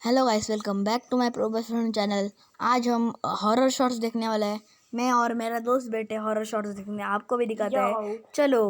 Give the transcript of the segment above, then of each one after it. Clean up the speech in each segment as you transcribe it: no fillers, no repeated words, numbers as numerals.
Hello guys, welcome back to my professional channel. आज हम horror shorts देखने वाले हैं। मैं और मेरा दोस्त बैठे हॉरर शॉर्ट्स देखने, आपको भी दिखाते हैं। चलो।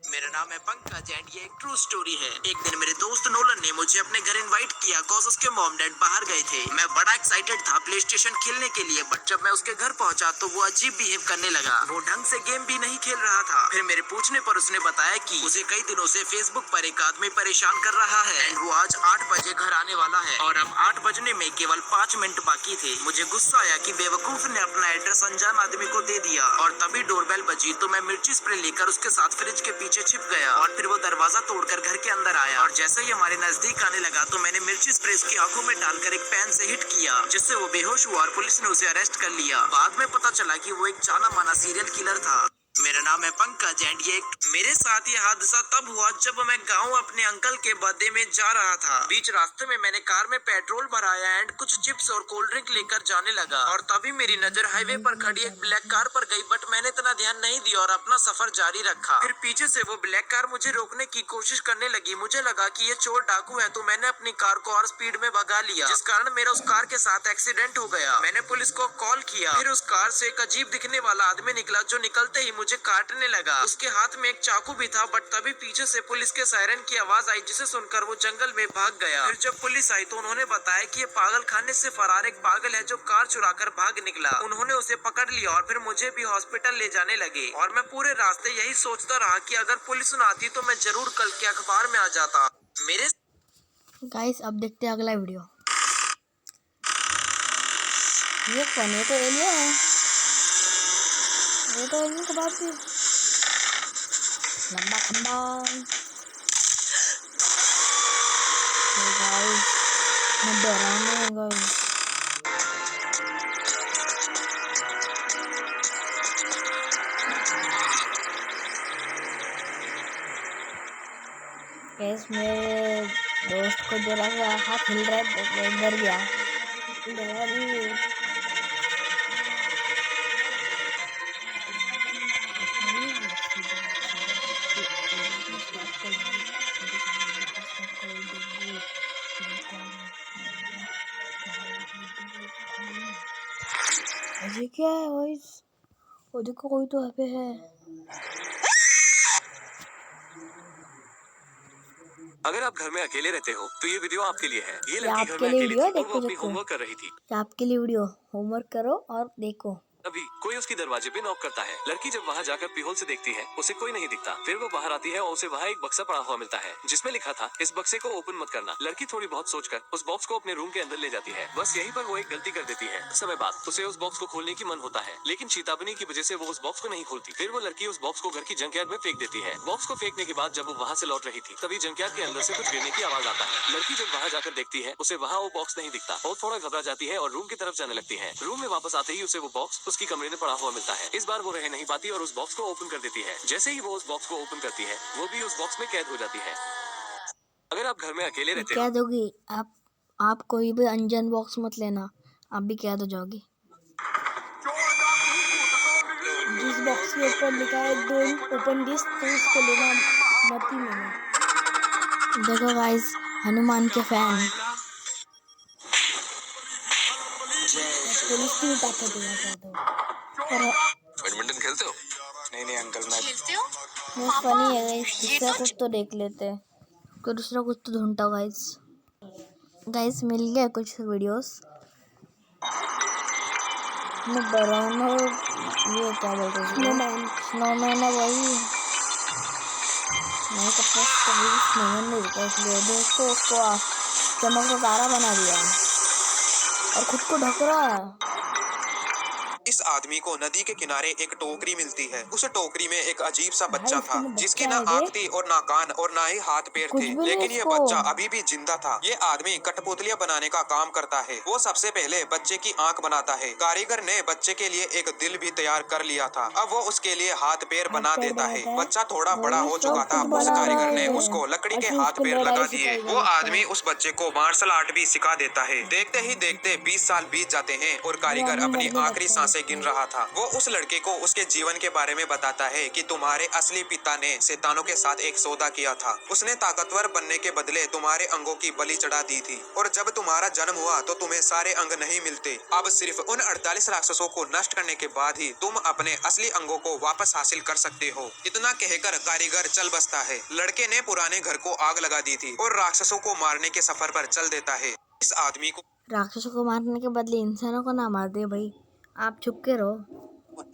मेरा नाम है पंकज एंड ये एक ट्रू स्टोरी है। एक दिन मेरे दोस्त नोलन ने मुझे अपने घर इनवाइट किया कॉज उसके मॉम डैड बाहर गए थे। मैं बड़ा एक्साइटेड था प्ले स्टेशन खेलने के लिए, बट जब मैं उसके घर पहुंचा तो वो अजीब बिहेव करने लगा। वो ढंग से गेम भी नहीं खेल रहा था। फिर मेरे पूछने पर उसने बताया कि उसे कई दिनों से फेसबुक पर एक आदमी परेशान कर रहा है एंड वो आज 8 बजे घर आने वाला है और अब 8 बजने में केवल 5 मिनट बाकी थे। मुझे गुस्सा आया कि बेवकूफ ने अपना एड्रेस अनजान आदमी को दे दिया और तभी डोरबेल बजी तो मैं मिर्ची स्प्रे लेकर उसके साथ फ्रिज के पीछे छिप गया और फिर वो दरवाजा तोड़कर घर के अंदर आया और जैसे ही हमारे नजदीक आने लगा तो मैंने मिर्ची स्प्रे उसकी आंखों में डालकर एक पेन से हिट किया, जिससे वो बेहोश हुआ और पुलिस ने उसे अरेस्ट कर लिया। बाद में पता चला कि वो एक जाना माना सीरियल किलर था। मेरा नाम है पंकज एंड ये मेरे साथ ये हादसा तब हुआ जब मैं गांव अपने अंकल के बर्थडे में जा रहा था। बीच रास्ते में मैंने कार में पेट्रोल भराया एंड कुछ चिप्स और कोल्ड ड्रिंक लेकर जाने लगा और तभी मेरी नजर हाईवे पर खड़ी एक ब्लैक कार पर गई, बट मैंने इतना ध्यान नहीं दिया और अपना सफर जारी रखा। फिर पीछे से वो ब्लैक कार मुझे रोकने की कोशिश करने लगी। मुझे लगा कि ये चोर डाकू है तो मैंने अपनी कार को और स्पीड में भगा लिया, जिस कारण मेरा उस कार के साथ एक्सीडेंट हो गया। मैंने पुलिस को कॉल किया। फिर उस कार से एक अजीब दिखने वाला आदमी निकला जो निकलते ही मुझे काटने लगा। उसके हाथ में एक चाकू भी था, बट तभी पीछे से पुलिस के सायरन की आवाज आई, जिसे सुनकर वो जंगल में भाग गया। फिर जब पुलिस आई तो उन्होंने बताया कि ये पागल खाने से फरार एक पागल है जो कार चुराकर भाग निकला। उन्होंने उसे पकड़ लिया और फिर मुझे भी हॉस्पिटल ले जाने लगे और मैं पूरे रास्ते यही सोचता रहा कि अगर पुलिस न आती तो मैं जरूर कल के अखबार में आ जाता। मेरे गाइस, अब देखते हैं अगला वीडियो। ये कौन है? तो एलियन है। ये तो एलियन के बाद भी लंबा खंबा। गाइस, मैं डराने गाइस। गैस, मेरे दोस्त को जरा सा हाथ हिल रहा है तो वो डर गया। डरा भी। ये क्या है गाइस? वो देखो, कोई तो यहाँ पे है। अगर आप घर में अकेले रहते हो तो ये वीडियो आपके लिए है। ये लड़की घर आपके में लिए अकेली वीडियो थी और वो देखो अपनी देखो। होमवर्क कर रही थी। आपके लिए वीडियो, होमवर्क करो और देखो। तभी कोई उसकी दरवाजे पे नॉक करता है। लड़की जब वहाँ जाकर पीहोल से देखती है, उसे कोई नहीं दिखता। फिर वो बाहर आती है और उसे वहाँ एक बक्सा पड़ा हुआ मिलता है जिसमें लिखा था, इस बक्से को ओपन मत करना। लड़की थोड़ी बहुत सोचकर उस बॉक्स को अपने रूम के अंदर ले जाती है। बस यहीं पर वो एक गलती कर देती है। समय बाद उसे उस बॉक्स को खोलने की मन होता है, लेकिन चेतावनी की वजह से वो उस बॉक्स को नहीं खोलती। फिर वो लड़की उस बॉक्स को घर की जंकयार्ड में फेंक देती है। बॉक्स को फेंकने के बाद जब वो वहाँ से लौट रही थी तभी जंकयार्ड के अंदर से कुछ गिरने की आवाज आता है। लड़की जब वहाँ जाकर देखती है, उसे वहाँ वो बॉक्स नहीं दिखता और थोड़ा घबरा जाती है और रूम की तरफ जाने लगती है। रूम में वापस आते ही उसे वो बॉक्स उसकी कमरे में पड़ा हुआ मिलता है। इस बार वो रह नहीं पाती और उस बॉक्स को ओपन कर देती है। जैसे ही वो उस बॉक्स को ओपन करती है, वो भी उस बॉक्स में कैद हो जाती है। अगर आप घर में अकेले रहते हो, कैद होगी आप कोई भी अनजान बॉक्स मत लेना, आप भी कैद हो जाओगे। जिस बॉक्स के ऊपर लिखा है डोंट ओपन दिस, तो उसको लेना मत ही लेना। देखो गाइस, हनुमान के फैन पुलिस की भी ताकत है। बैडमिंटन खेलते हो? नहीं अंकल, मैं वो फनी है गाइस। दूसरा कुछ तो देख लेते हैं, कोई दूसरा कुछ तो ढूंढता गाइस मिल गया कुछ वीडियोस। मैं डरावना, ये क्या बोलते हैं, स्नोमैन है वही। नहीं तो फर्स्ट कभी स्नोमैन नहीं दिखा, इसलिए देखो उसको चमक का तारा बना दिया और खुद को ढक रहा है। इस आदमी को नदी के किनारे एक टोकरी मिलती है। उस टोकरी में एक अजीब सा बच्चा था जिसकी ना आँख थी और ना कान और ना ही हाथ पैर थे, लेकिन ये बच्चा अभी भी जिंदा था। ये आदमी कठपुतलियां बनाने का काम करता है। वो सबसे पहले बच्चे की आँख बनाता है। कारीगर ने बच्चे के लिए एक दिल भी तैयार कर लिया था। अब वो उसके लिए हाथ पैर बना देता है। बच्चा थोड़ा बड़ा हो चुका था। उस कारीगर ने उसको लकड़ी के हाथ पैर लगा दिए। वो आदमी उस बच्चे को मार्शल आर्ट भी सिखा देता है। देखते ही देखते 20 साल बीत जाते हैं और कारीगर अपनी आखिरी सांसें गिन रहा रहा था। वो उस लड़के को उसके जीवन के बारे में बताता है कि तुम्हारे असली पिता ने शैतानों के साथ एक सौदा किया था। उसने ताकतवर बनने के बदले तुम्हारे अंगों की बलि चढ़ा दी थी और जब तुम्हारा जन्म हुआ तो तुम्हें सारे अंग नहीं मिलते। अब सिर्फ उन 48 राक्षसों को नष्ट करने के बाद ही तुम अपने असली अंगों को वापस हासिल कर सकते हो। इतना कहकर कारीगर चल बसता है। लड़के ने पुराने घर को आग लगा दी थी और राक्षसों को मारने के सफर पर चल देता है। इस आदमी को राक्षसों को मारने के बदले इंसानों को ना मार दे भाई, आप चुप के रहो।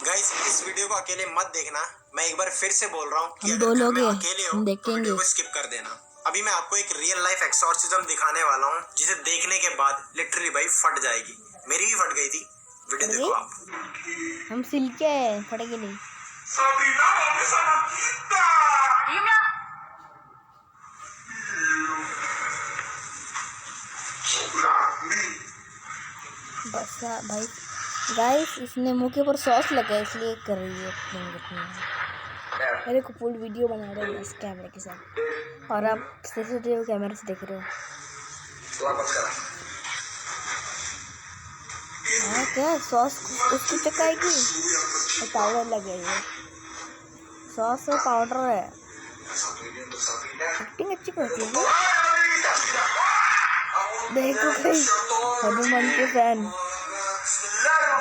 गाइस इस वीडियो को अकेले मत देखना, मैं एक बार फिर से बोल रहा हूँ कि हम अगर दो घर लोग में हैं, अकेले हो हम तो देखेंगे। वीडियो को स्किप कर देना। अभी मैं आपको एक रियल लाइफ एक्सॉर्सिज्म दिखाने वाला हूँ जिसे देखने के बाद लिटरली भाई फट जाएगी। मेरी भी फट गई थी। वीडियो अरे? देखो आप। हम सिल्के हैं, फटेंगे नहीं। बस भाई गाइस, इसने मुंह के ऊपर सॉस लगा है इसलिए कर रही है एक्टिंग। मेरे को फुल वीडियो बना रहे हैं इस कैमरे के साथ और आप सीसीटीवी कैमरे से देख रहे हो। हाँ क्या सॉस उसको चकाएगी, पाउडर लगे है, सॉस और पाउडर है। एक्टिंग अच्छी करती है। देखो भाई हनुमान के फैन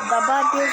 दबा के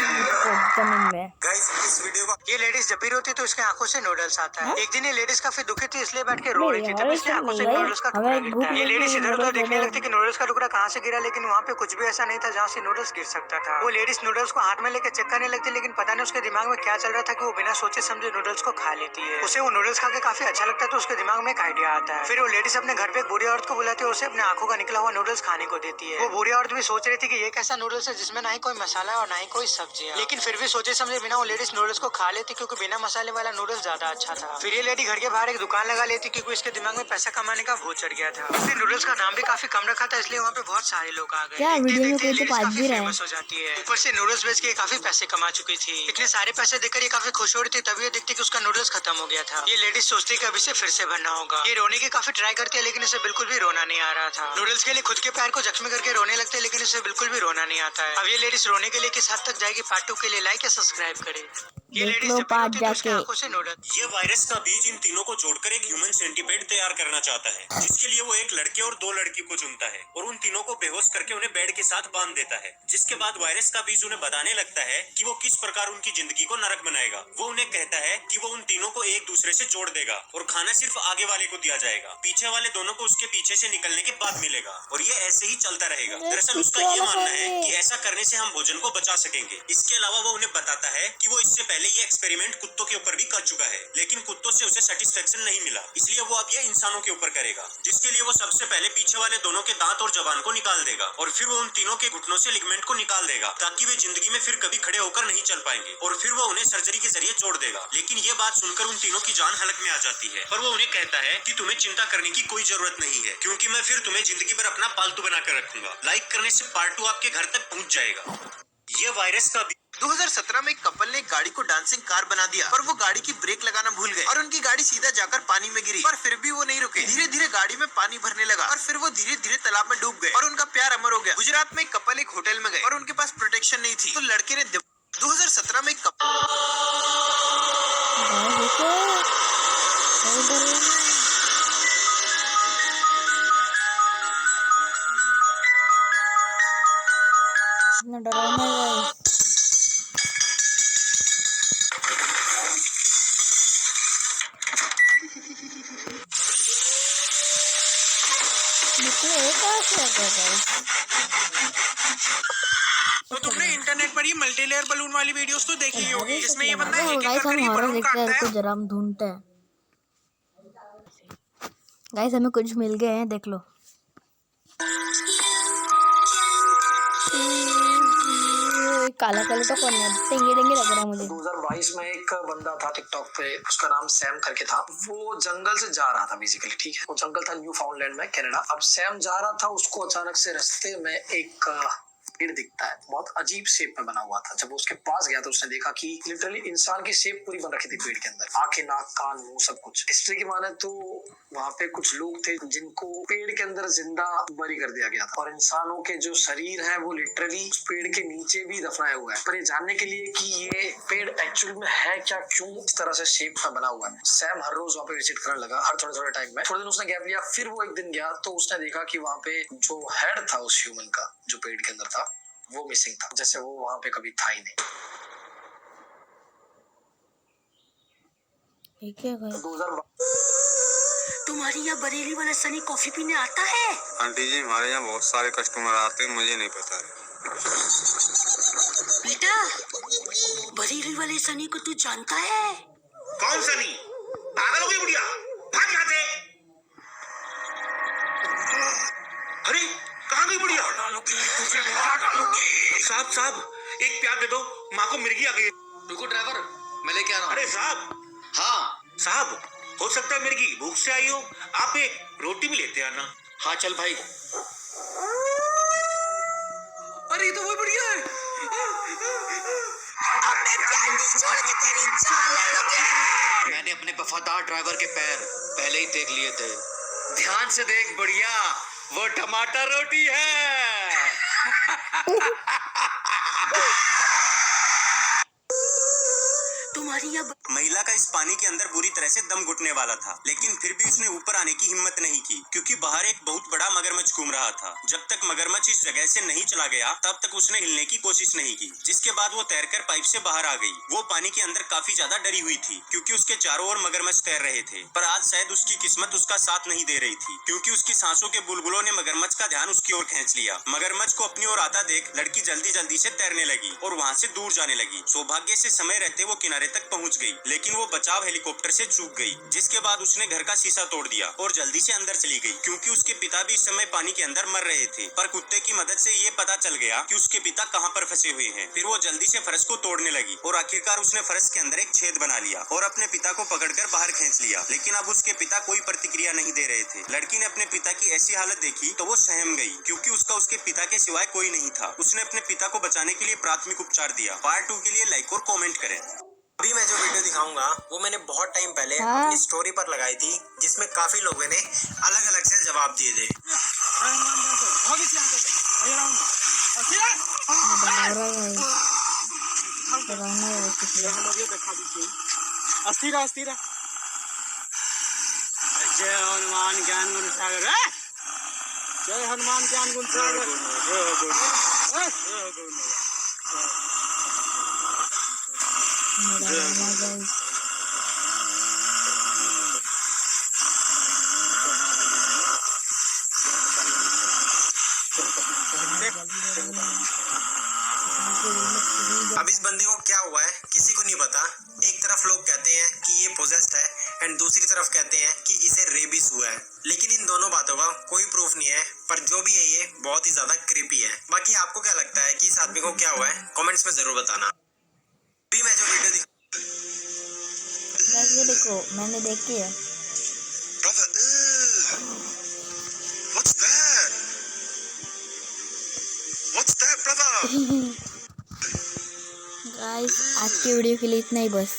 जमीन में। गाइस इस वीडियो को ये लेडीज जब भी रोती तो इसके आंखों से नूडल्स आता है। एक दिन ये लेडीज काफी दुखी थी इसलिए बैठ के रो रही थी, तभी इसकी आंखों से नूडल्स का टुकड़ा गिरता है। ये लेडीज इधर उधर देखने लगती कि नूडल्स का टुकड़ा कहाँ से गिरा, लेकिन वहाँ पे कुछ भी ऐसा नहीं था जहाँ से नूडल्स गिर सकता था। वो लेडीज नूडल्स को हाथ में लेकर चेक करने लगती, लेकिन पता नहीं उसके दिमाग में क्या चल रहा था कि वो बिना सोचे समझे नूडल्स को खा लेती है। उसे वो नूडल्स खा के काफी अच्छा लगता है तो उसके दिमाग में एक आइडिया आता है। फिर वो लेडीज अपने घर पे एक बूढ़ी औरत को बुलाती है, उसे अपने आंखों का निकला हुआ नूडल्स खाने को देती है। वो बूढ़ी औरत भी सोच रही थी कि ये कैसा नूडल्स है जिसमें ना ही कोई मसाला है और ना ही कोई सब्जी है, लेकिन फिर भी सोचे समझे बिना वो लेडीज नूडल्स को खा लेती क्योंकि बिना मसाले वाला नूडल्स ज्यादा अच्छा था। फिर ये लेडी घर के बाहर एक दुकान लगा लेती क्योंकि इसके दिमाग में पैसा कमाने का भूत चढ़ गया था। इसने नूडल्स का दाम भी काफी कम रखा था इसलिए वहाँ पे बहुत सारे लोग आ गए। क्या वीडियो में कोई तो लेडीज बात काफी भी रहा है। फेमस हो जाती है। ऊपर से नूडल्स बेच के काफी पैसे कमा चुकी थी। इतने सारे पैसे देकर ये काफी खुश हो रही थी, तभी ये देखती कि उसका नूडल्स खत्म हो गया था। ये लेडीज सोचती कि अभी से फिर से भरना होगा। ये रोने की काफी ट्राई करती है लेकिन इसे बिल्कुल भी रोना नहीं आ रहा था। नूडल्स के लिए खुद के पैर को जख्मी करके रोने लगते हैं लेकिन इसे बिल्कुल भी रोना नहीं आता है। अब ये लेडीज रोने के लिए किस हद तक जाएगी, पार्ट 2 के लिए लाइक या सब्सक्राइब करे। ये देख लेडीज लो जब भी पार्ट रोती है तो उसकी जाके। आंखों से नूडल्स। ये वायरस का बीज इन तीनों को जोड़कर एक ह्यूमन सेंटीपेड तैयार करना चाहता है, जिसके लिए वो एक लड़के और 2 लड़की को चुनता है और उन तीनों को बेहोश करके उन्हें बेड के साथ बांध देता है। जिसके बाद वायरस का बीज उन्हें बताने लगता है कि वो किस प्रकार उनकी जिंदगी को नरक बनाएगा। वो उन्हें कहता है कि वो उन तीनों को एक दूसरे से जोड़ देगा और खाना सिर्फ आगे वाले को दिया जाएगा, पीछे वाले दोनों को उसके पीछे से निकलने के बाद मिलेगा और ये ऐसे ही चलता रहेगा। दरअसल उसका ये मानना है कि ऐसा करने से हम भोजन को बचा सकेंगे। इसके अलावा वो उन्हें बताता है कि वो इससे पहले ये एक्सपेरिमेंट कुत्तों के ऊपर भी कर चुका है, लेकिन कुत्तों से उसे सेटिस्फेक्शन नहीं मिला, इसलिए वो अब ये इंसानों के ऊपर करेगा। जिसके लिए वो सबसे पहले पीछे वाले दोनों के दांत और जबान को निकाल देगा और फिर वो उन तीनों के घुटनों से लिगामेंट को निकाल देगा ताकि वे जिंदगी में फिर कभी खड़े होकर नहीं चल पाएंगे और फिर वो उन्हें सर्जरी के जरिए जोड़ देगा। लेकिन ये बात सुनकर उन तीनों की जान हलक में आ जाती है, पर वो उन्हें कहता है कि तुम्हें चिंता करने की कोई जरूरत नहीं है क्योंकि मैं फिर तुम्हें जिंदगी भर अपना पालतू बनाकर रखूंगा। लाइक करने से पार्ट 2 आपके घर तक पहुंच जाएगा। ये वायरस का 2017 में एक कपल ने एक गाड़ी को डांसिंग कार बना दिया, पर वो गाड़ी की ब्रेक लगाना भूल गए और उनकी गाड़ी सीधा जाकर पानी में गिरी। पर फिर भी वो नहीं रुके, धीरे धीरे गाड़ी में पानी भरने लगा और फिर वो धीरे धीरे तालाब में डूब गए और उनका प्यार अमर हो गया। गुजरात में एक कपल एक होटल में गए और उनके पास प्रोटेक्शन नहीं थी, तो लड़के ने 2017 में एक इतना डरावना है। तो तुमने इंटरनेट पर ये मल्टीलेयर बलून वाली वीडियोस तो देखी ही होगी, जिसमें ये बंदा एक एक गाइस हम करके हॉरर बलून देखते काटता हैं, है। कुछ जरा हम ढूंढते हैं। गाइस हमें कुछ मिल गए हैं, देख लो। काला काला तो कौन है, टेंगे टेंगे लग रहा है मुझे। 2022 में एक बंदा था टिकटॉक पे, उसका नाम सैम करके था। वो जंगल से जा रहा था बेसिकली, ठीक है। वो जंगल था न्यू फाउंडलैंड में, कनाडा। अब सैम जा रहा था, उसको अचानक से रास्ते में एक पेड़ दिखता है, बहुत अजीब शेप में बना हुआ था। जब वो उसके पास गया तो उसने देखा कि लिटरली इंसान की शेप पूरी बन रखी थी पेड़ के अंदर, आंखें, नाक, कान, मुंह, सब कुछ। हिस्ट्री की माने तो वहाँ पे कुछ लोग थे जिनको पेड़ के अंदर जिंदा बरी कर दिया गया था, और इंसानों के जो शरीर है वो लिटरली उस पेड़ के नीचे भी दफनाया हुआ है। पर ये जानने के लिए कि ये पेड़ एक्चुअल में है क्या, क्यों इस तरह से शेप में बना हुआ है, सैम हर रोज वहाँ पे विजिट करने लगा, हर थोड़े थोड़े टाइम में। थोड़े दिन उसने गैप लिया, फिर वो एक दिन गया तो उसने देखा कि वहाँ पे जो हेड था उस ह्यूमन का, जो पेड़ के अंदर था, वो मिसिंग था, जैसे वो वहाँ पे कभी था ही नहीं। ये क्या गाइस? 2012 तुम्हारी यहाँ बरेली वाला सनी कॉफी पीने आता है? आंटी जी, हमारे यहाँ बहुत सारे कस्टमर आते हैं, मुझे नहीं पता है। बेटा, बरेली वाले सनी को तू जानता है? कौन सनी? पागल हो गई बुढ़िया, भाग यहाँ से। अरे कहाँ गई बुढ़िया? साहब साहब, एक प्यार दे दो, माँ को मिर्गी आ गई। रुको ड्राइवर, मैं लेके आ रहा हूँ। अरे साहब, हाँ साहब हो सकता है मिर्गी भूख से आई हो, आप एक रोटी भी लेते आना। हाँ चल भाई। अरे ये तो वही बढ़िया है। मैंने अपने वफादार ड्राइवर के पैर पहले ही देख लिए थे। ध्यान से देख बढ़िया, वो टमाटर रोटी है। तुम्हारी यहाँ महिला का इस पानी के अंदर बुरी तरह से दम घुटने वाला था, लेकिन फिर भी उसने ऊपर आने की हिम्मत नहीं की, क्योंकि बाहर एक बहुत बड़ा मगरमच्छ घूम रहा था। जब तक मगरमच्छ इस जगह से नहीं चला गया तब तक उसने हिलने की कोशिश नहीं की, जिसके बाद वो तैरकर पाइप से बाहर आ गई। वो पानी के अंदर काफी ज्यादा डरी हुई थी, क्योंकि उसके चारों ओर मगरमच्छ तैर रहे थे। पर आज शायद उसकी किस्मत उसका साथ नहीं दे रही थी, क्योंकि उसकी सांसों के बुलबुलों ने मगरमच्छ का ध्यान उसकी ओर खींच लिया। मगरमच्छ को अपनी ओर आता देख लड़की जल्दी जल्दी से तैरने लगी और वहाँ से दूर जाने लगी। सौभाग्य से समय रहते वो किनारे तक पहुँच गई, लेकिन वो बचाव हेलीकॉप्टर से चूक गई, जिसके बाद उसने घर का शीशा तोड़ दिया और जल्दी से अंदर चली गई, क्योंकि उसके पिता भी इस समय पानी के अंदर मर रहे थे। पर कुत्ते की मदद से ये पता चल गया कि उसके पिता कहाँ पर फंसे हुए हैं। फिर वो जल्दी से फर्श को तोड़ने लगी और आखिरकार उसने फर्श के अंदर एक छेद बना लिया और अपने पिता को पकड़कर बाहर खींच लिया। लेकिन अब उसके पिता कोई प्रतिक्रिया नहीं दे रहे थे। लड़की ने अपने पिता की ऐसी हालत देखी तो वो सहम गई, क्योंकि उसका उसके पिता के सिवाय कोई नहीं था। उसने अपने पिता को बचाने के लिए प्राथमिक उपचार दिया। पार्ट 2 के लिए लाइक और कमेंट करें। अभी मैं जो वीडियो दिखाऊंगा वो मैंने बहुत टाइम पहले हाँ। अपनी स्टोरी पर लगाई थी, जिसमें काफी लोगों ने अलग अलग से जवाब दिए थे। जय हनुमान ज्ञान गुण सागर, जय हनुमान ज्ञान गुण सागर। अब इस बंदे को क्या हुआ है किसी को नहीं पता। एक तरफ लोग कहते हैं कि ये पोजेस्ड है एंड दूसरी तरफ कहते हैं कि इसे रेबिस हुआ है, लेकिन इन दोनों बातों का कोई प्रूफ नहीं है। पर जो भी है ये बहुत ही ज्यादा क्रीपी है। बाकी आपको क्या लगता है कि इस आदमी को क्या हुआ है, कमेंट्स में जरूर बताना। अभी मैं जो वीडियो ये देखो, मैंने देखी है। गाइस आज की वीडियो के लिए इतना ही बस।